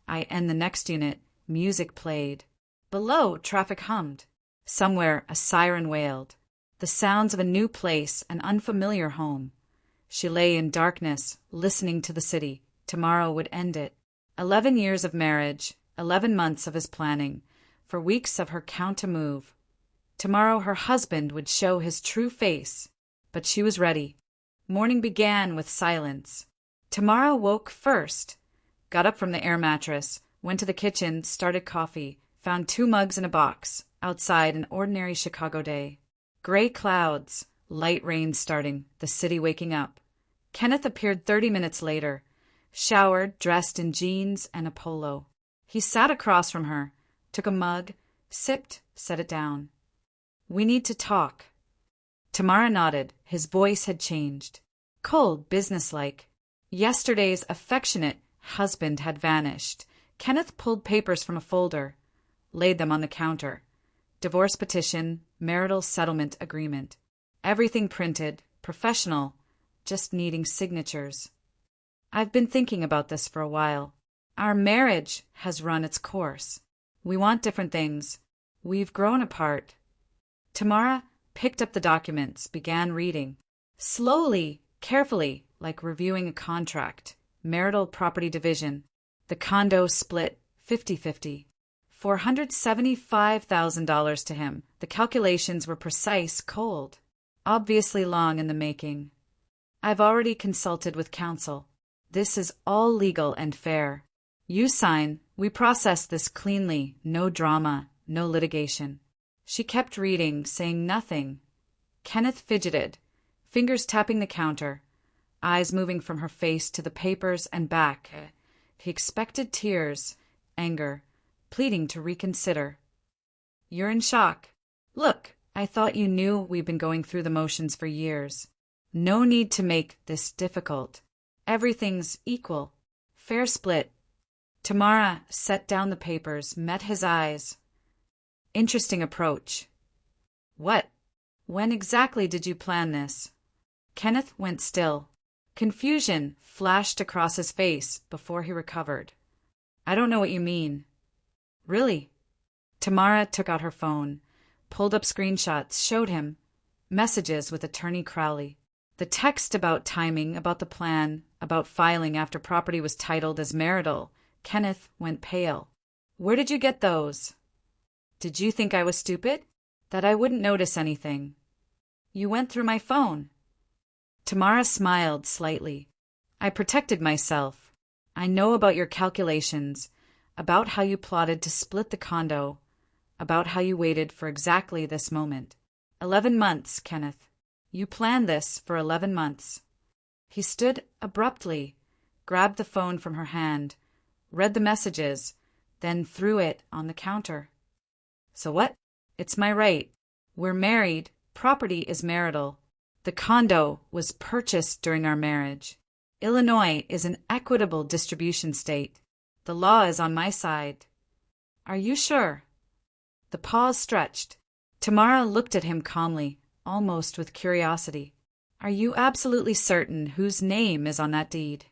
In the next unit, music played. Below, traffic hummed. Somewhere, a siren wailed. The sounds of a new place, an unfamiliar home. She lay in darkness, listening to the city. Tomorrow would end it. 11 years of marriage, 11 months of his planning, for weeks of her count to move. Tomorrow her husband would show his true face, but she was ready. Morning began with silence. Tamara woke first, got up from the air mattress, went to the kitchen, started coffee, found 2 mugs in a box. Outside, an ordinary Chicago day. Gray clouds, light rain starting, the city waking up. Kenneth appeared 30 minutes later, showered, dressed in jeans and a polo. He sat across from her, took a mug, sipped, set it down. We need to talk. Tamara nodded. His voice had changed. Cold, businesslike. Yesterday's affectionate husband had vanished. Kenneth pulled papers from a folder, laid them on the counter. Divorce petition, marital settlement agreement. Everything printed, professional, just needing signatures. I've been thinking about this for a while. Our marriage has run its course. We want different things. We've grown apart. Tamara picked up the documents, began reading. Slowly, carefully, like reviewing a contract. Marital property division. The condo split 50-50. $475,000 to him. The calculations were precise, cold. Obviously long in the making. I've already consulted with counsel. This is all legal and fair. You sign. We process this cleanly. No drama, no litigation. She kept reading, saying nothing. Kenneth fidgeted, fingers tapping the counter, eyes moving from her face to the papers and back. He expected tears, anger, pleading to reconsider. "You're in shock. Look, I thought you knew we've been going through the motions for years. No need to make this difficult. Everything's equal. Fair split." Tamara set down the papers, met his eyes. "Interesting approach. What? When exactly did you plan this?" Kenneth went still. Confusion flashed across his face before he recovered. "I don't know what you mean." "Really?" Tamara took out her phone, pulled up screenshots, showed him. Messages with Attorney Crowley. The text about timing, about the plan, about filing after property was titled as marital. Kenneth went pale. "Where did you get those?" "Did you think I was stupid? That I wouldn't notice anything?" "You went through my phone." Tamara smiled slightly. "I protected myself. I know about your calculations, about how you plotted to split the condo, about how you waited for exactly this moment. 11 months, Kenneth. You planned this for 11 months. He stood abruptly, grabbed the phone from her hand, read the messages, then threw it on the counter. "So what? It's my right. We're married. Property is marital. The condo was purchased during our marriage. Illinois is an equitable distribution state. The law is on my side." "Are you sure?" The pause stretched. Tamara looked at him calmly, almost with curiosity. "Are you absolutely certain whose name is on that deed?"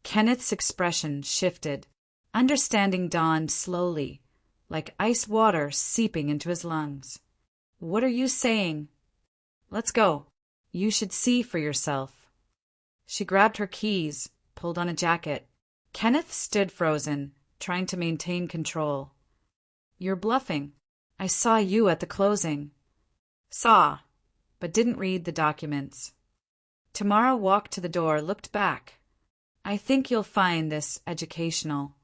Kenneth's expression shifted. Understanding dawned slowly, like ice water seeping into his lungs. "What are you saying?" "Let's go. You should see for yourself." She grabbed her keys, pulled on a jacket. Kenneth stood frozen, trying to maintain control. "You're bluffing. I saw you at the closing." "Saw, but didn't read the documents." Tamara walked to the door, looked back. "I think you'll find this educational."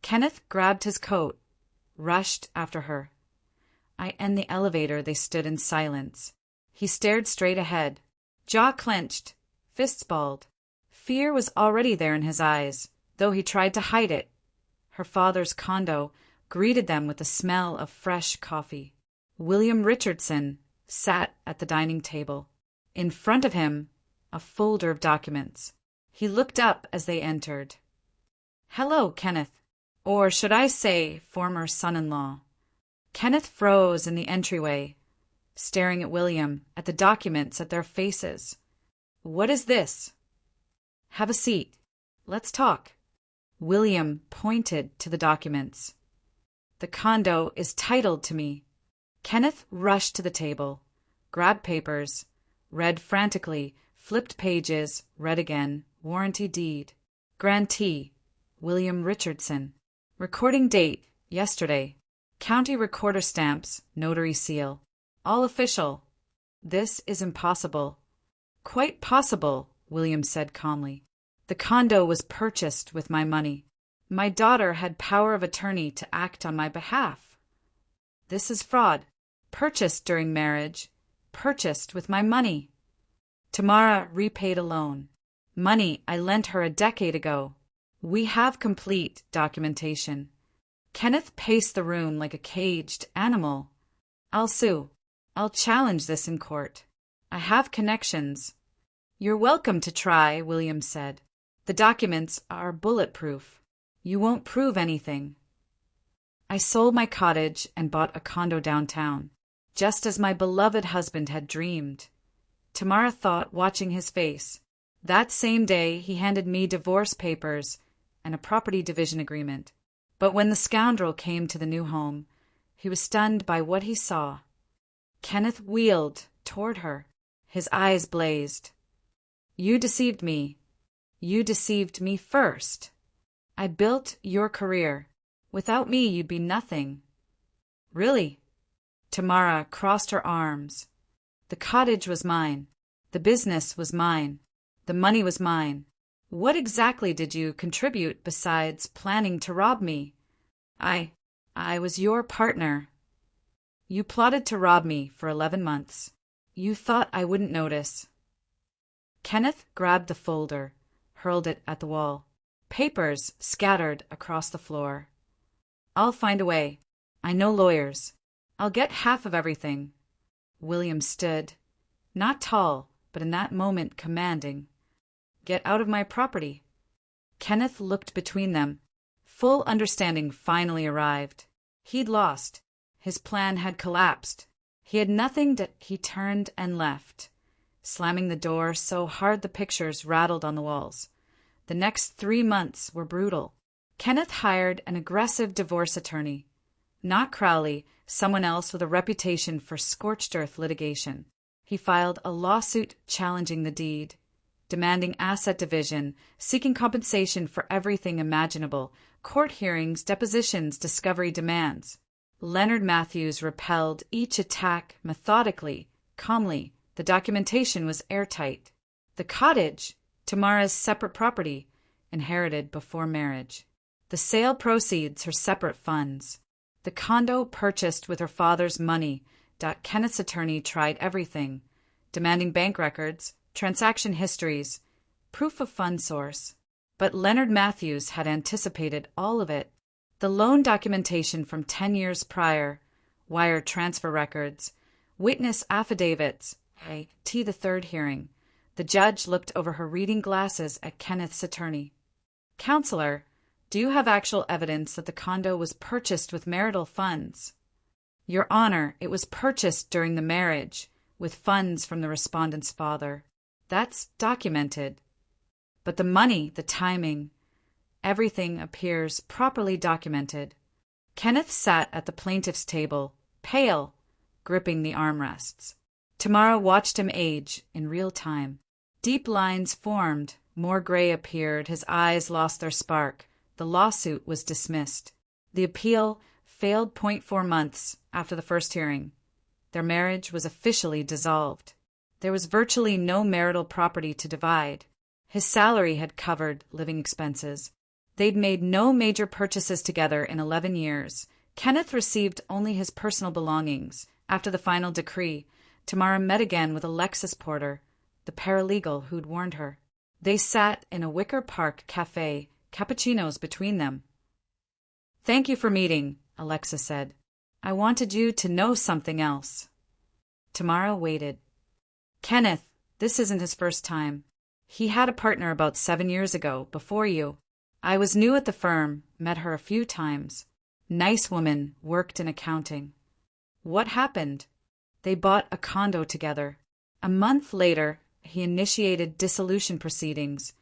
Kenneth grabbed his coat, rushed after her. In the elevator they stood in silence. He stared straight ahead, jaw clenched, fists balled. Fear was already there in his eyes, though he tried to hide it. Her father's condo greeted them with the smell of fresh coffee. William Richardson sat at the dining table. In front of him, a folder of documents. He looked up as they entered. "Hello, Kenneth. Or should I say, former son-in-law." Kenneth froze in the entryway, staring at William, at the documents, at their faces. "What is this?" "Have a seat. Let's talk." William pointed to the documents. "The condo is titled to me." Kenneth rushed to the table, grabbed papers, read frantically, flipped pages, read again. Warranty deed. Grantee, William Richardson. Recording date, yesterday. County recorder stamps, notary seal. All official. "This is impossible." "Quite possible," William said calmly. "The condo was purchased with my money. My daughter had power of attorney to act on my behalf." "This is fraud. Purchased during marriage. Purchased with my money." Tamara repaid a loan. "Money I lent her a decade ago. We have complete documentation." Kenneth paced the room like a caged animal. "I'll sue. I'll challenge this in court. I have connections." "You're welcome to try," William said. "The documents are bulletproof. You won't prove anything." "I sold my cottage and bought a condo downtown, just as my beloved husband had dreamed." Tamara thought, watching his face. That same day he handed me divorce papers and a property division agreement. But when the scoundrel came to the new home, he was stunned by what he saw. Kenneth wheeled toward her. His eyes blazed. "You deceived me. You deceived me first. I built your career. Without me, you'd be nothing." "Really?" Tamara crossed her arms. "The cottage was mine. The business was mine. The money was mine. What exactly did you contribute besides planning to rob me?" I was your partner." "You plotted to rob me for 11 months. You thought I wouldn't notice. Kenneth grabbed the folder, hurled it at the wall. Papers scattered across the floor. I'll find a way. I know lawyers. I'll get half of everything. William stood, not tall, but in that moment commanding. Get out of my property. Kenneth looked between them. Full understanding finally arrived. He'd lost. His plan had collapsed. He had nothing that he turned and left, slamming the door so hard the pictures rattled on the walls. The next 3 months were brutal. Kenneth hired an aggressive divorce attorney. Not Crowley, someone else with a reputation for scorched earth litigation. He filed a lawsuit challenging the deed, demanding asset division, seeking compensation for everything imaginable, court hearings, depositions, discovery demands. Leonard Matthews repelled each attack methodically, calmly. The documentation was airtight. The cottage, Tamara's separate property, inherited before marriage. The sale proceeds, her separate funds. The condo purchased with her father's money. Kenneth's attorney tried everything, demanding bank records, transaction histories, proof of fund source. But Leonard Matthews had anticipated all of it. The loan documentation from 10 years prior, wire transfer records, witness affidavits, a T3 hearing. The judge looked over her reading glasses at Kenneth's attorney. Counselor, do you have actual evidence that the condo was purchased with marital funds? Your Honor, it was purchased during the marriage, with funds from the respondent's father. That's documented. But the money, the timing, everything appears properly documented. Kenneth sat at the plaintiff's table, pale, gripping the armrests. Tamara watched him age in real time. Deep lines formed, more gray appeared, his eyes lost their spark. The lawsuit was dismissed. The appeal failed 0.4 months after the first hearing. Their marriage was officially dissolved. There was virtually no marital property to divide. His salary had covered living expenses. They'd made no major purchases together in 11 years. Kenneth received only his personal belongings. After the final decree, Tamara met again with Alexis Porter, the paralegal who'd warned her. They sat in a Wicker Park cafe, cappuccinos between them. Thank you for meeting, Alexis said. I wanted you to know something else. Tamara waited. Kenneth, this isn't his first time. He had a partner about 7 years ago, before you. I was new at the firm, met her a few times. Nice woman, worked in accounting. What happened? They bought a condo together. A month later, he initiated dissolution proceedings,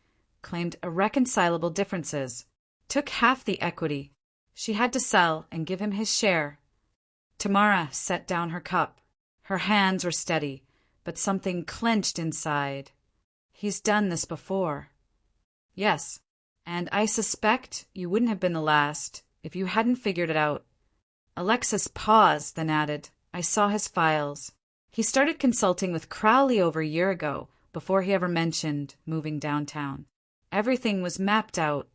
claimed irreconcilable differences, took half the equity. She had to sell and give him his share. Tamara set down her cup. Her hands were steady, but something clenched inside. He's done this before. Yes, and I suspect you wouldn't have been the last if you hadn't figured it out. Alexis paused, then added, I saw his files. He started consulting with Crowley over a year ago, before he ever mentioned moving downtown. Everything was mapped out.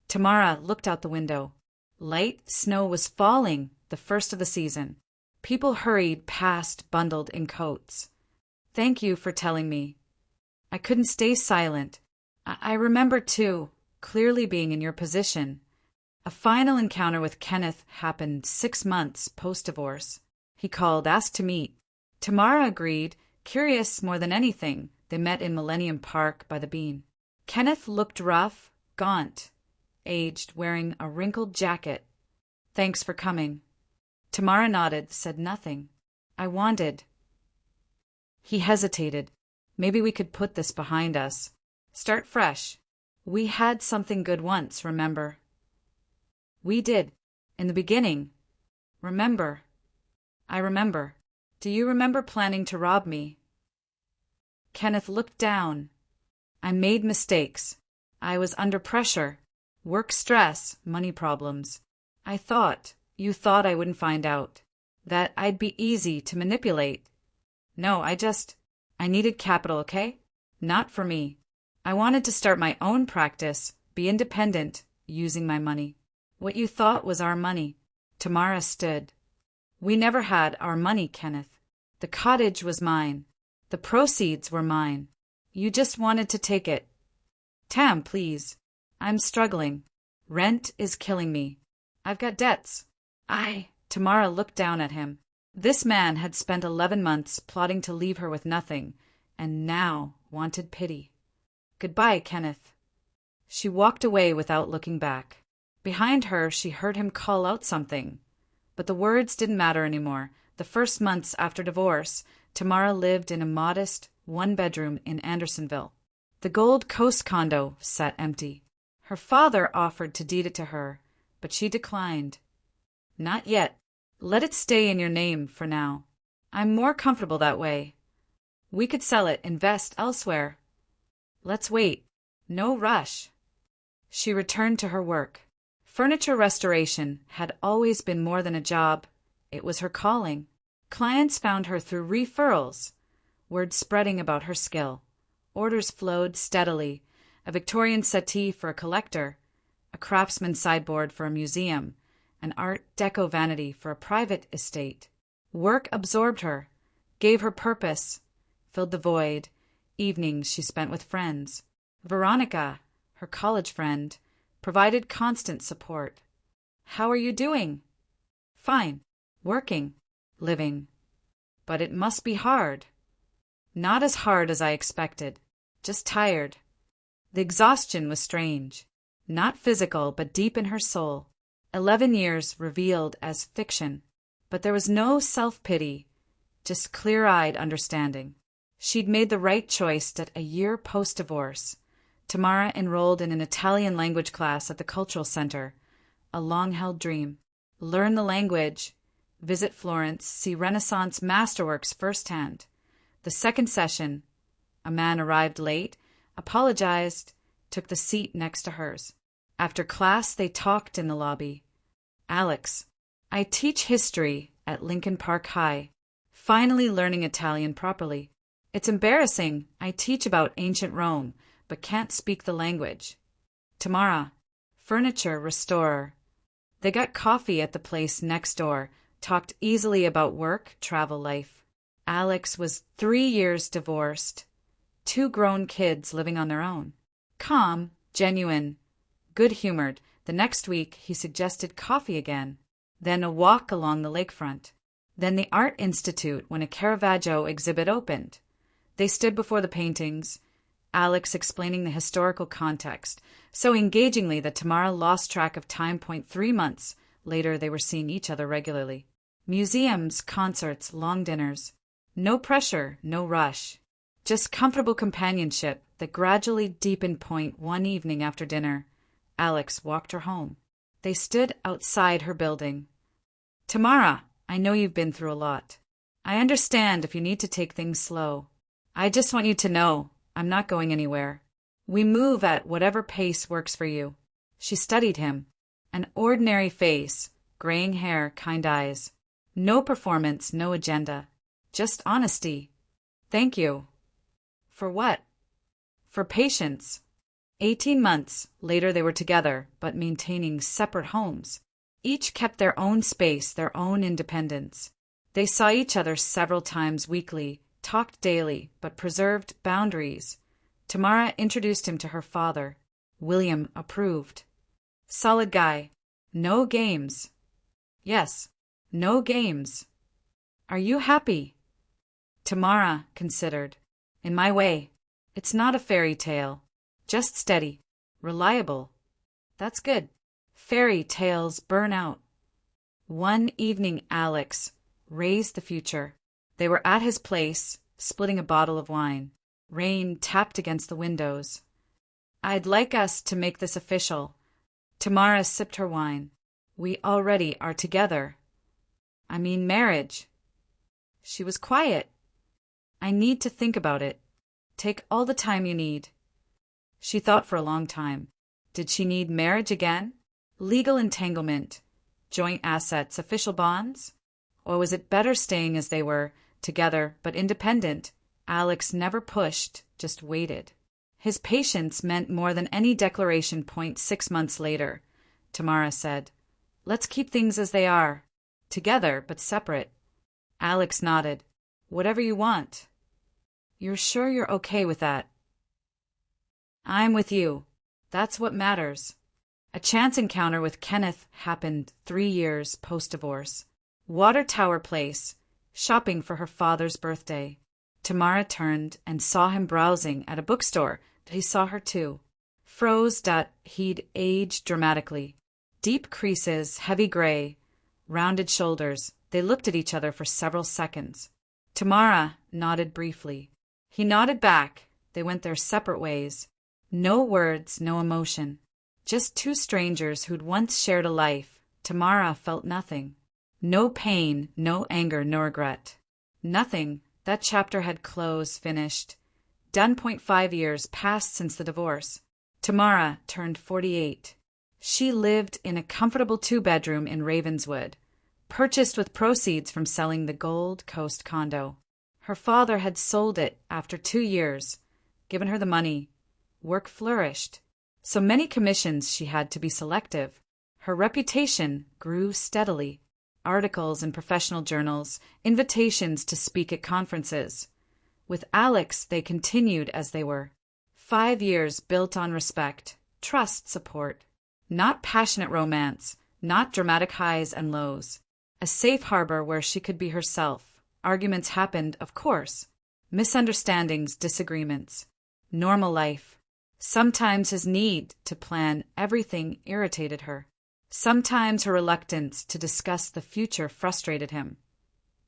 Tamara looked out the window. Light snow was falling, the first of the season. People hurried past, bundled in coats. Thank you for telling me. I couldn't stay silent. I remember, too, clearly being in your position. A final encounter with Kenneth happened 6 months post-divorce. He called, asked to meet. Tamara agreed, curious more than anything. They met in Millennium Park by the Bean. Kenneth looked rough, gaunt, aged, wearing a wrinkled jacket. Thanks for coming. Tamara nodded, said nothing. I wanted. He hesitated. Maybe we could put this behind us. Start fresh. We had something good once, remember? We did. In the beginning. Remember? I remember. Do you remember planning to rob me? Kenneth looked down. I made mistakes. I was under pressure. Work stress, money problems. You thought I wouldn't find out. That I'd be easy to manipulate. No, I needed capital, okay? Not for me. I wanted to start my own practice, be independent, using my money. What you thought was our money. Tamara stood. We never had our money, Kenneth. The cottage was mine. The proceeds were mine. You just wanted to take it. Tam, please. I'm struggling. Rent is killing me. I've got debts. Tamara looked down at him. This man had spent 11 months plotting to leave her with nothing, and now wanted pity. Goodbye, Kenneth. She walked away without looking back. Behind her, she heard him call out something. But the words didn't matter anymore. The first months after divorce, Tamara lived in a modest one-bedroom in Andersonville. The Gold Coast condo sat empty. Her father offered to deed it to her, but she declined. Not yet. Let it stay in your name for now. I'm more comfortable that way. We could sell it, invest elsewhere. Let's wait. No rush. She returned to her work. Furniture restoration had always been more than a job. It was her calling. Clients found her through referrals, word spreading about her skill. Orders flowed steadily. A Victorian settee for a collector, a craftsman sideboard for a museum, an Art Deco vanity for a private estate. Work absorbed her, gave her purpose, filled the void. Evenings she spent with friends. Veronica, her college friend, provided constant support. How are you doing? Fine. Working. Living. But it must be hard. Not as hard as I expected. Just tired. The exhaustion was strange. Not physical, but deep in her soul. 11 years revealed as fiction. But there was no self-pity, just clear-eyed understanding. She'd made the right choice that a year post-divorce. Tamara enrolled in an Italian language class at the Cultural Center, a long-held dream. Learn the language, visit Florence, see Renaissance masterworks firsthand. The second session, a man arrived late, apologized, took the seat next to hers. After class, they talked in the lobby. Alex, I teach history at Lincoln Park High, finally learning Italian properly. It's embarrassing. I teach about ancient Rome, but can't speak the language. Tamara, furniture restorer. They got coffee at the place next door, talked easily about work, travel life. Alex was 3 years divorced, 2 grown kids living on their own. Calm, genuine, good-humored. The next week he suggested coffee again, then a walk along the lakefront, then the Art Institute when a Caravaggio exhibit opened. They stood before the paintings, Alex explaining the historical context, so engagingly that Tamara lost track of time. 3 months later they were seeing each other regularly. Museums, concerts, long dinners. No pressure, no rush. Just comfortable companionship that gradually deepened. One evening after dinner, Alex walked her home. They stood outside her building. Tamara, I know you've been through a lot. I understand if you need to take things slow. I just want you to know I'm not going anywhere. We move at whatever pace works for you. She studied him. An ordinary face, graying hair, kind eyes. No performance, no agenda. Just honesty. Thank you. For what? For patience. 18 months later they were together, but maintaining separate homes. Each kept their own space, their own independence. They saw each other several times weekly, talked daily, but preserved boundaries. Tamara introduced him to her father. William approved. Solid guy. No games. Yes, no games. Are you happy? Tamara considered. In my way. It's not a fairy tale. Just steady. Reliable. That's good. Fairy tales burn out. One evening Alex raised the future. They were at his place, splitting a bottle of wine. Rain tapped against the windows. I'd like us to make this official. Tamara sipped her wine. We already are together. I mean marriage. She was quiet. I need to think about it. Take all the time you need. She thought for a long time. Did she need marriage again? Legal entanglement? Joint assets? Official bonds? Or was it better staying as they were, together but independent? Alex never pushed, just waited. His patience meant more than any declaration. 6 months later, Tamara said, Let's keep things as they are. Together but separate. Alex nodded. Whatever you want. You're sure you're okay with that? I'm with you. That's what matters. A chance encounter with Kenneth happened 3 years post-divorce. Water Tower Place, shopping for her father's birthday. Tamara turned and saw him browsing at a bookstore. He saw her too. Froze that he'd aged dramatically. Deep creases, heavy gray, rounded shoulders. They looked at each other for several seconds. Tamara nodded briefly. He nodded back. They went their separate ways. No words, no emotion. Just two strangers who'd once shared a life. Tamara felt nothing. No pain, no anger, no regret. Nothing. That chapter had closed, finished. Done. 5 years passed since the divorce. Tamara turned 48. She lived in a comfortable 2-bedroom in Ravenswood, purchased with proceeds from selling the Gold Coast condo. Her father had sold it after 2 years, given her the money. Work flourished. So many commissions she had to be selective. Her reputation grew steadily. Articles in professional journals, invitations to speak at conferences. With Alex, they continued as they were. 5 years built on respect, trust, support. Not passionate romance, not dramatic highs and lows. A safe harbor where she could be herself. Arguments happened, of course. Misunderstandings, disagreements. Normal life. Sometimes his need to plan everything irritated her. Sometimes her reluctance to discuss the future frustrated him.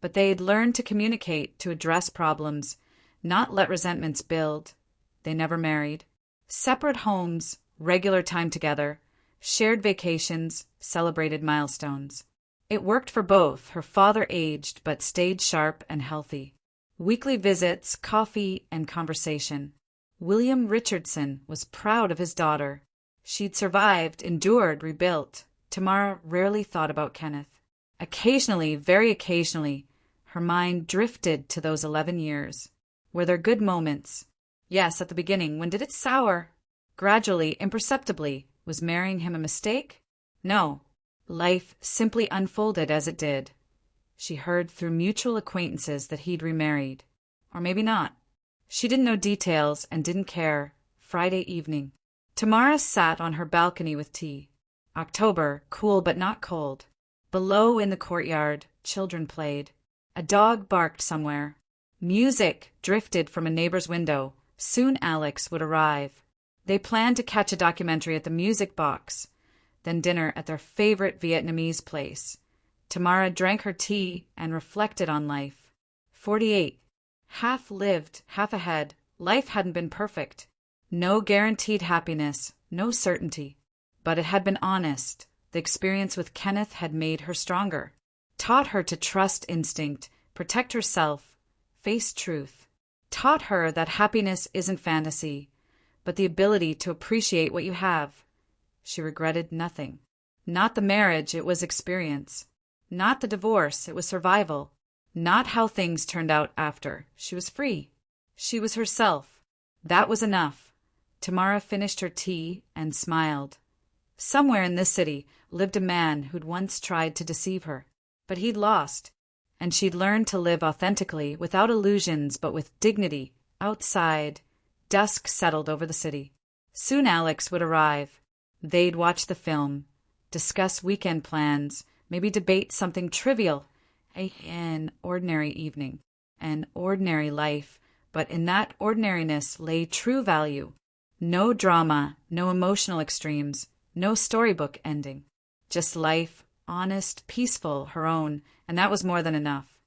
But they'd learned to communicate, to address problems, not let resentments build. They never married. Separate homes, regular time together, shared vacations, celebrated milestones. It worked for both. Her father aged but stayed sharp and healthy. Weekly visits, coffee, and conversation. William Richardson was proud of his daughter. She'd survived, endured, rebuilt. Tamara rarely thought about Kenneth. Occasionally, very occasionally, her mind drifted to those 11 years. Were there good moments? Yes, at the beginning. When did it sour? Gradually, imperceptibly. Was marrying him a mistake? No. Life simply unfolded as it did. She heard through mutual acquaintances that he'd remarried. Or maybe not. She didn't know details and didn't care. Friday evening. Tamara sat on her balcony with tea. October, cool but not cold. Below in the courtyard, children played. A dog barked somewhere. Music drifted from a neighbor's window. Soon Alex would arrive. They planned to catch a documentary at the Music Box, then dinner at their favorite Vietnamese place. Tamara drank her tea and reflected on life. 48. Half lived, half ahead. Life hadn't been perfect. No guaranteed happiness, no certainty. But it had been honest. The experience with Kenneth had made her stronger. Taught her to trust instinct, protect herself, face truth. Taught her that happiness isn't fantasy, but the ability to appreciate what you have. She regretted nothing. Not the marriage, it was experience. Not the divorce, it was survival. Not how things turned out after. She was free. She was herself. That was enough. Tamara finished her tea and smiled. Somewhere in this city lived a man who'd once tried to deceive her, but he'd lost, and she'd learned to live authentically, without illusions but with dignity. Outside, dusk settled over the city. Soon Alex would arrive. They'd watch the film, discuss weekend plans, maybe debate something trivial. An ordinary evening, an ordinary life, but in that ordinariness lay true value. No drama, no emotional extremes, no storybook ending. Just life, honest, peaceful, her own, and that was more than enough.